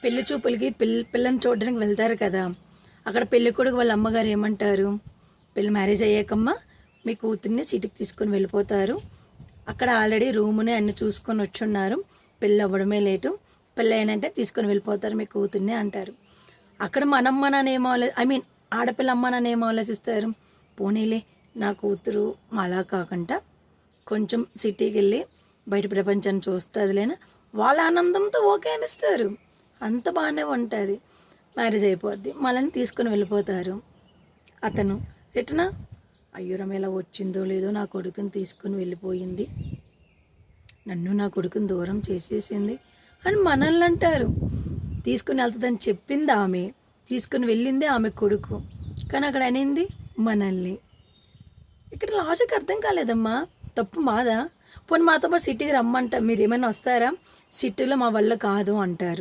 పెళ్లి చూపులకి పిల్లని చూడడానికి వెళ్తారు కదా. అక్కడ పెళ్లి కొడుకు వాళ్ళ అమ్మగారు ఏమంటారు, పెళ్లి మ్యారేజ్ అయ్యాకమ్మా మీ కూతుర్ని సిటీకి తీసుకొని వెళ్ళిపోతారు, అక్కడ ఆల్రెడీ రూముని అన్ని చూసుకొని వచ్చున్నారు, పెళ్ళి అవ్వడమే లేటు, పెళ్ళి అయినంటే తీసుకొని వెళ్ళిపోతారు మీ కూతుర్ని అంటారు. అక్కడ మనమ్మ నాన్న ఏమో ఆడపిల్ల అమ్మ నాన్న ఏమో ఆలోచిస్తారు, పోనీలే నా కూతురు అలా కాకుండా కొంచెం సిటీకి వెళ్ళి బయట ప్రపంచాన్ని చూస్తుందిలేనా, వాళ్ళ ఆనందంతో ఓకే అనిస్తారు. అంత బాగానే ఉంటుంది. మ్యారేజ్ అయిపోద్ది, మళ్ళీ తీసుకొని వెళ్ళిపోతారు. అతను రిటర్న్, అయ్యో రమ ఎలా వచ్చిందో లేదో నా కొడుకుని తీసుకొని వెళ్ళిపోయింది, నన్ను నా కొడుకుని దూరం చేసేసింది అని మనల్ని అంటారు. తీసుకుని వెళ్తుందని చెప్పింది ఆమె, తీసుకుని వెళ్ళిందే ఆమె కొడుకు, కానీ అక్కడ అనింది మనల్ని. ఇక్కడ లాజిక్ అర్థం కాలేదమ్మా, తప్పు మాదా? పోనీ మాతో పాటు సిటీకి రమ్మంట, మీరు ఏమైనా వస్తారా, సిటీలో మా వల్ల కాదు అంటారు.